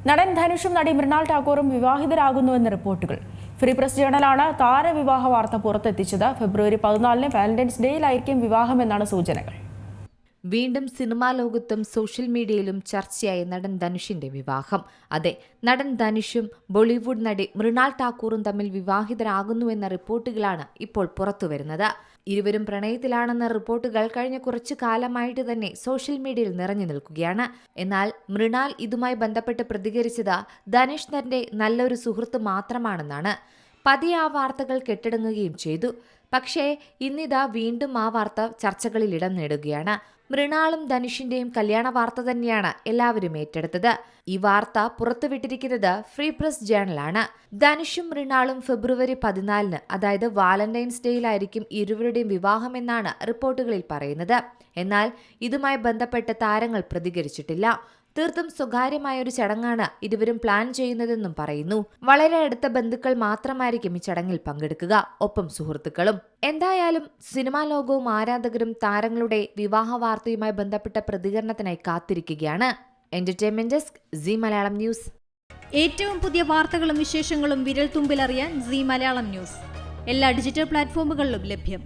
നടൻ ധനുഷും നടി മൃണാൾ ഠാക്കൂറും വിവാഹിതരാകുന്നുവെന്ന് റിപ്പോർട്ടുകൾ. ഫ്രീ പ്രസ് ജേണലാണ് താരവിവാഹ വാർത്ത പുറത്തെത്തിച്ചത്. ഫെബ്രുവരി 14 വാലന്റൈൻസ് ഡേയിലായിരിക്കും വിവാഹമെന്നാണ് സൂചനകൾ. വീണ്ടും സിനിമാ ലോകത്തും സോഷ്യൽ മീഡിയയിലും ചർച്ചയായ നടൻ ധനുഷിന്റെ വിവാഹം. അതെ, നടൻ ധനുഷും ബോളിവുഡ് നടി മൃണാൾ ഠാക്കൂറും തമ്മിൽ വിവാഹിതരാകുന്നുവെന്ന റിപ്പോർട്ടുകളാണ് ഇപ്പോൾ പുറത്തുവരുന്നത്. ഇരുവരും പ്രണയത്തിലാണെന്ന റിപ്പോർട്ടുകൾ കഴിഞ്ഞ കുറച്ചു കാലമായിട്ട് തന്നെ സോഷ്യൽ മീഡിയയിൽ നിറഞ്ഞു നിൽക്കുകയാണ്. എന്നാൽ മൃണാൾ ഇതുമായി ബന്ധപ്പെട്ട് പ്രതികരിച്ചത് ധനുഷ് തന്റെ നല്ലൊരു സുഹൃത്ത് മാത്രമാണെന്നാണ്. പതിയെ ആ വാർത്തകൾ കെട്ടടങ്ങുകയും ചെയ്തു. പക്ഷേ ഇന്നിതാ വീണ്ടും ആ വാർത്ത ചർച്ചകളിൽ ഇടം നേടുകയാണ്. മൃണാളും ധനുഷിന്റെയും കല്യാണ വാർത്ത തന്നെയാണ് എല്ലാവരും ഏറ്റെടുത്തത്. ഈ വാർത്ത പുറത്തുവിട്ടിരിക്കുന്നത് ഫ്രീ പ്രസ് ജേണലാണ്. ധനുഷും മൃണാളും ഫെബ്രുവരി 14 അതായത് വാലന്റൈൻസ് ഡേയിലായിരിക്കും ഇരുവരുടെയും വിവാഹമെന്നാണ് റിപ്പോർട്ടുകളിൽ പറയുന്നത്. എന്നാൽ ഇതുമായി ബന്ധപ്പെട്ട് താരങ്ങൾ പ്രതികരിച്ചിട്ടില്ല. തീർത്തും സ്വകാര്യമായ ഒരു ചടങ്ങാണ് ഇരുവരും പ്ലാൻ ചെയ്യുന്നതെന്നും പറയുന്നു. വളരെ അടുത്ത ബന്ധുക്കൾ മാത്രമായിരിക്കും ഈ ചടങ്ങിൽ പങ്കെടുക്കുക, ഒപ്പം സുഹൃത്തുക്കളും. എന്തായാലും സിനിമാ ലോകവും ആരാധകരും താരങ്ങളുടെ വിവാഹ വാർത്തയുമായി ബന്ധപ്പെട്ട പ്രതികരണത്തിനായി കാത്തിരിക്കുകയാണ്. Entertainment desk, Zee Malayalam news. ഏറ്റവും പുതിയ വാർത്തകളും വിശേഷങ്ങളും വിരൽ തുമ്പിലറിയാൻ സീ മലയാളം ന്യൂസ് എല്ലാ ഡിജിറ്റൽ പ്ലാറ്റ്ഫോമുകളിലും ലഭ്യം.